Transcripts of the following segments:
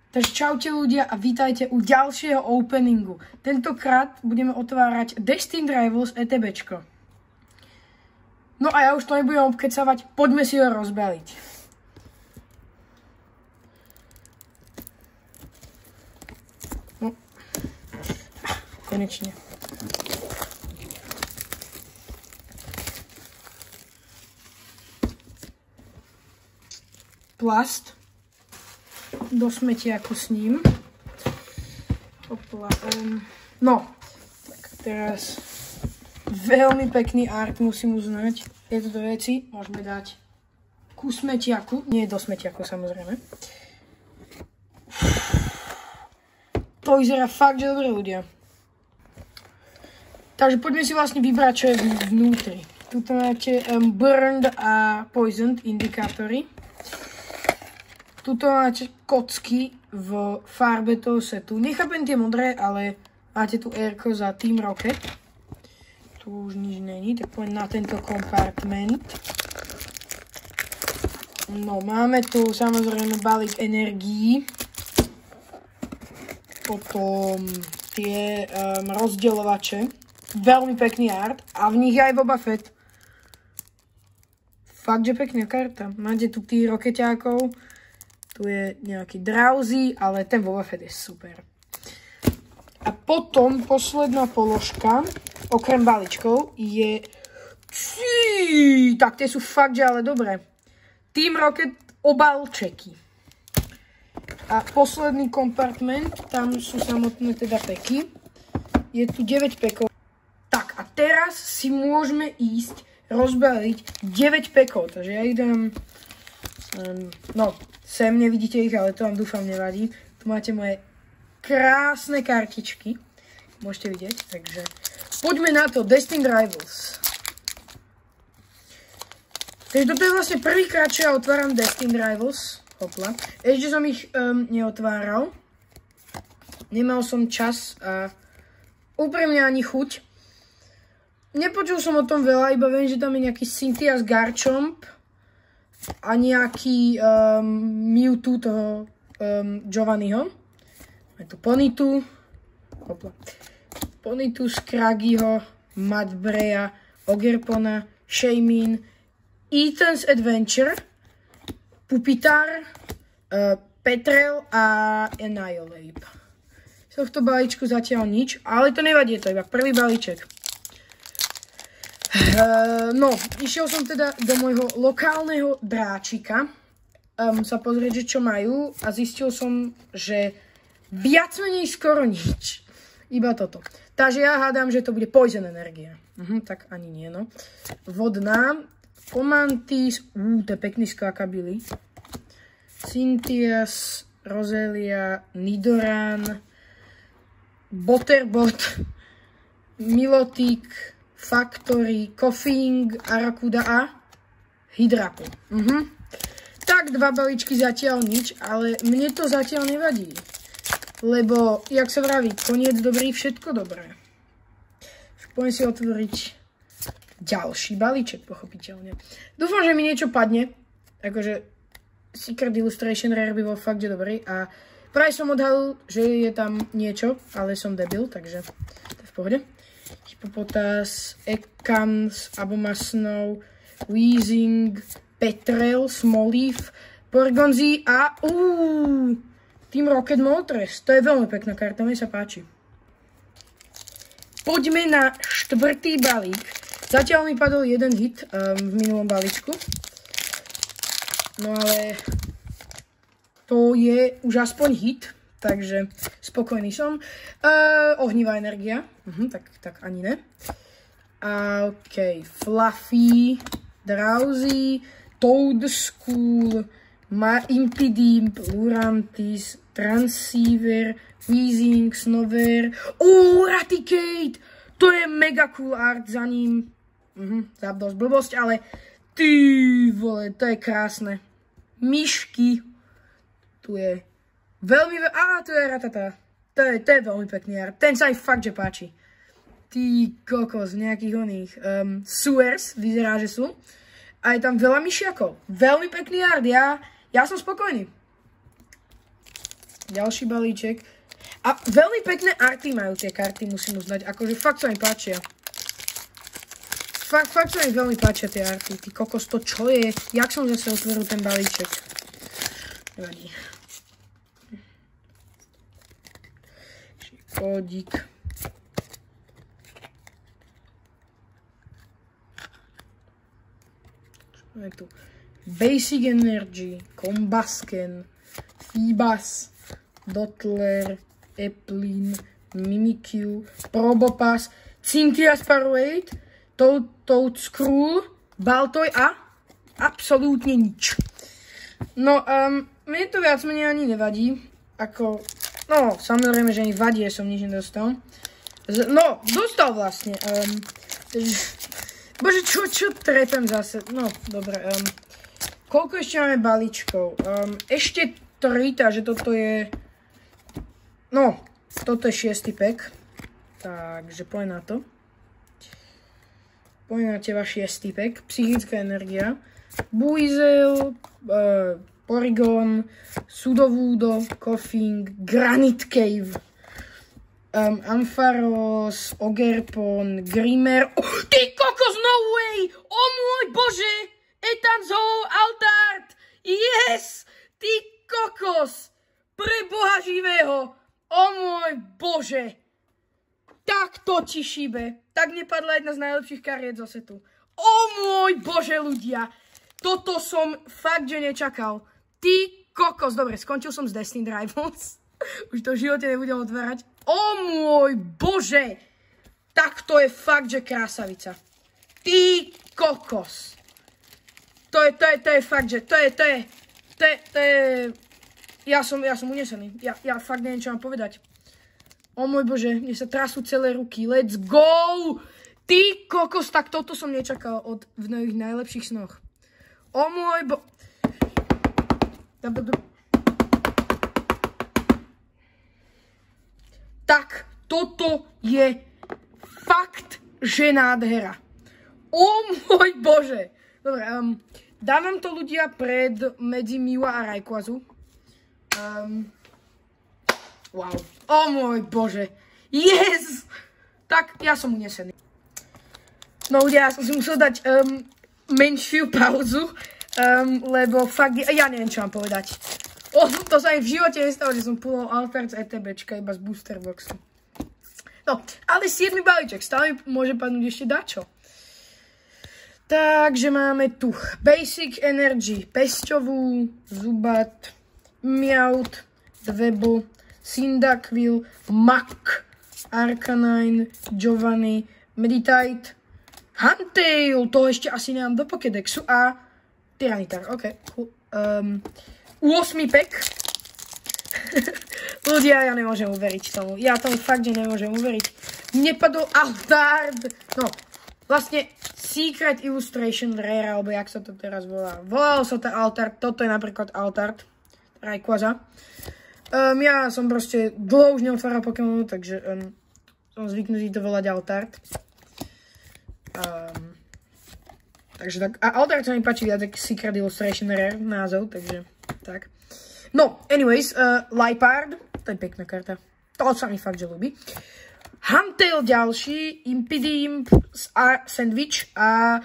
Takže čaute ľudia a vítajte u ďalšieho openingu. Tentokrát budeme otvárať Destined Rivals ETBčko. No a ja už to nebudem obkecavať, poďme si ho rozbaliť. No. Konečne. Plast. Do smetiaku s ním. Opla, no, tak teraz veľmi pekný art, musím uznať. Tieto dve veci môžeme dať ku smetiaku, nie do smetiaku samozrejme. To vyzerá fakt, že dobre ľudia. Takže poďme si vlastne vybrať, čo je vnútri. Tuto máte burned a poisoned indikátory. Tuto máte kocky v farbe toho setu. Nechápem tie modré, ale máte tu R-ko za Team Rocket. Tu už nič není, tak poďme na tento kompartment. No, máme tu samozrejme balík energií. Potom tie rozdeľovače. Veľmi pekný art. A v nich je aj Boba Fett. Fakt, že pekná karta. Máte tu tých rokeťákov. Tu je nejaký Drowsy, ale ten Boba Fett je super. A potom posledná položka, okrem balíčkov, je... Tak tie sú fakt, že ale dobré. Team Rocket obalčeky. A posledný kompartment, tam sú samotné teda peky. Je tu 9 pekov. Tak a teraz si môžeme ísť rozbaliť 9 pekov. Takže ja ich dám... no... Sem nevidíte ich, ale to vám dúfam nevadí. Tu máte moje krásne kartičky. Môžete vidieť, takže poďme na to. Destined Rivals. Takže toto je vlastne prvýkrát, čo ja otváram Destined Rivals. Hopla. Ešte som ich neotváral. Nemal som čas a úprimne ani chuť. Nepočul som o tom veľa, iba viem, že tam je nejaký Cynthia s Garchomp a nejaký Mewtwo toho Giovanniho. Je tu Ponytu. Ponytu, Scraggyho, Mudbreya, Ogerpona, Shaymin, Ethan's Adventure, Pupitar, Petrel a Annihilate. Z tohto balíčku zatiaľ nič, ale to nevadí, je to iba prvý balíček. No, išiel som teda do môjho lokálneho dráčika sa pozrieť, že čo majú a zistil som, že viac menej skoro nič. Iba toto. Takže ja hádam, že to bude Poison energia. Tak ani nie, no. Vodná. Fomantis. To je pekný skakabili. Cynthias, Roselia, Nidoran, Butterbot, Milotic, Factory, Koffing, Arakuda a Hydraku. Tak, dva balíčky zatiaľ nič, ale mne to zatiaľ nevadí. Lebo, jak sa vraví, koniec dobrý, všetko dobré. Poďme si otvoriť ďalší balíček, pochopiteľne. Dúfam, že mi niečo padne. Akože Secret Illustration Rare by bol fakt, že dobrý. A práve som odhalil, že je tam niečo, ale som debil, takže to je v pohode. Hippopotas, Ekans, Abomasnow, Weezing, Petrel, Smoliv, Porygon-Z a Team Rocket Moltres. To je veľmi pekná karta, mi sa páči. Poďme na štvrtý balík. Zatiaľ mi padol jeden hit v minulom balíčku. No ale to je už aspoň hit. Takže spokojný som. Ohnivá energia. Tak ani ne. OK. Fluffy, Drowsy, Toadschool, Impidimp, Lurantis, Transceiver, Weezing, Snover. Raticate! To je mega cool art za ním. Zabdosť blbosť, ale ty vole, to je krásne. Myšky. Tu je veľmi... tu je Ratata. To je veľmi pekný art. Ten sa aj fakt, že páči. Ty kokos, nejakých oných. Sewers, vyzerá, že sú. A je tam veľa myšiakov. Veľmi pekný art. Ja som spokojný. ďalší balíček. A veľmi pekné arty majú tie karty, musím uznať. Akože fakt sa mi páčia. Fakt sa mi veľmi páčia tie arty. Ty kokos, to čo je? Jak som zase otvoril ten balíček? Nevadí. Kódik. Čo je tu? Basic Energy, Combusken, Feebas, Dottler, Eplin, Mimikyu, Probopass, Cynthia Sparrowhawk, Toadscrew, Baltoy a absolútne nič. No, mne to viac menej ani nevadí. Ako, no, samozrejme, že ani vadí, som nič nedostal. No, dostal vlastne. Bože, čo trepem zase? No, dobre. Koľko ešte máme balíčkov? Ešte 3, takže toto je... No, toto je 6. pack. Takže poďme na to. Poďme na teba 6. pack. Psychická energia. Buizel, Porygon, Sudowoodo, Koffing, Granite Cave, Ampharos, Ogerpon, Grimer. Oh, ty kokos, no way! O môj bože! Etanzo, Altart! Yes! Ty kokos! Pre Boha živého! O môj bože! Tak to ti šíbe. Tak nepadla jedna z najlepších kariet zo setu. O môj bože, ľudia! Toto som fakt, že nečakal. Ty kokos. Dobre, skončil som s Destiny Rivals. Už to v živote nebudem otvárať. O môj bože! Tak to je fakt, že krásavica. Ty kokos. To je fakt, že to je... Ja som unesený. Ja fakt neviem, čo mám povedať. O môj bože, mne sa trasú celé ruky. Let's go! Ty kokos, tak toto som nečakal od v mojich najlepších snoch. O môj Tak, toto je fakt, že nádhera. O môj bože. Dobre, dávam to ľudia medzi Miwa a Rayquazu. Wow. O môj bože. Yes! Tak, ja som unesený. No ľudia, ja som si musel dať menšiu pauzu, lebo fakt, ja neviem, čo mám povedať. To sa mi v živote nestalo, že som pulol Altart z ETBčka iba z booster boxu. No, ale 7. balíček, stále môže padnúť ešte dačo. Takže máme tu Basic Energy, Pesťovú, Zubat, Meowth, Dwebble, Cyndaquil, Muk, Arcanine, Giovanni, Meditite, Huntail, toho ešte asi nemám do Pokédexu, a Tyranitar, ok. 8. pack. Ľudia, ja nemôžem uveriť tomu. Ja tomu fakt, že nemôžem uveriť. Mne padol Altart. No, vlastne Secret Illustration Rare, alebo jak sa to teraz volá. Volalo sa to Altart, toto je napríklad Altart. Rayquaza. Ja som proste dlho už neotváral Pokémonu, takže som zvyknutý to volať Altart. Takže tak. A Altart sa mi páči viac, tak Secret Illustration Rare názov, takže tak. No, anyways, Liepard, to je pekná karta. To sa mi fakt, že ľúbi. Huntail ďalší, Impidimp, Sandwich a...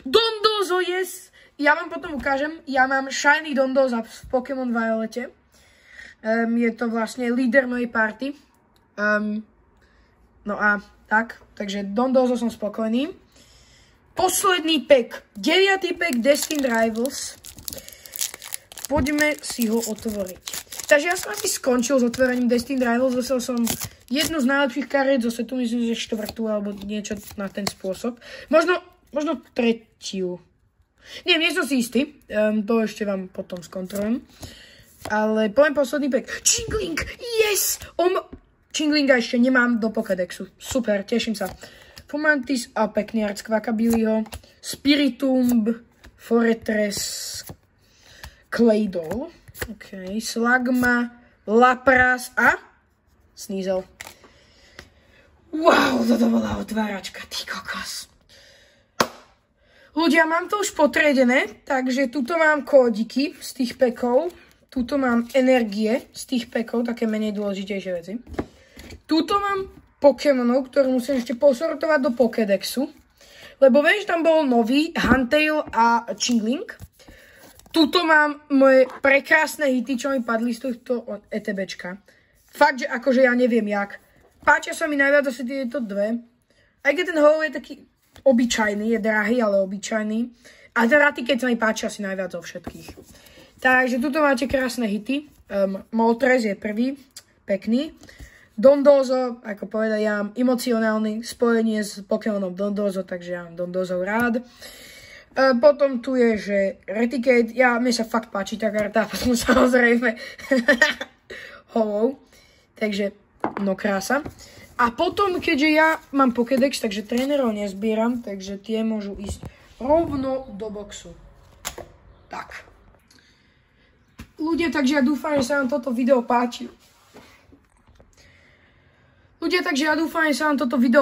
Dondozo, yes! Ja vám potom ukážem, ja mám Shiny Dondoza v Pokémon Violete. Je to vlastne líder mojej party. No a tak, takže Dondozo som spokojný. Posledný pack, 9. pack Destiny Rivals. Poďme si ho otvoriť. Takže ja som asi skončil s otvorením Destiny Rivals. Dostal som jednu z najlepších kariet zo setu, myslím, že 4. alebo niečo na ten spôsob. Možno 3. Nie som si istý. To ešte vám potom skontrolujem. Ale poviem posledný pack. Chingling, yes! Chinglinga ešte nemám do Pokédexu. Super, teším sa. Fomantis a pekný art z Quackabiliho. Spiritomb, Fortress, Claydol, ok, Slugma, Lapras a Sneasel. Wow, toto bola otváračka, ty kokos. Ľudia, mám to už potriedené, takže tuto mám kódiky z tých pekov. Tuto mám energie z tých pekov, také menej dôležitejšie veci. Tuto mám Pokémonov, ktoré musím ešte posortovať do Pokédexu. Lebo viem, že tam bol nový Huntail a Chingling. Tuto mám moje prekrásne hity, čo mi padli z tohto ETBčka. Fakt, že akože ja neviem jak. Páčia sa mi najviac asi tieto dve. Aj keď ten Hollow je taký obyčajný, je drahý, ale obyčajný. A ten Raticate sa mi páčia asi najviac zo všetkých. Takže tuto máte krásne hity. Moltres je prvý, pekný. Dondozo, ako povedať, ja mám emocionálne spojenie s Pokémonom Dondozo, takže ja mám Dondozo rád. Potom tu je, že Raticate, mne sa fakt páči tá karta, potom samozrejme Hollow, takže no krása. A potom, keďže ja mám Pokédex, takže trénerov nezbieram, takže tie môžu ísť rovno do boxu. Tak. Ľudia, takže ja dúfam, že sa vám toto video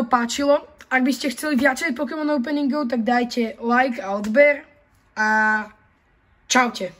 páčilo. Ak by ste chceli viacej Pokémon openingov, tak dajte like a odber a čaute.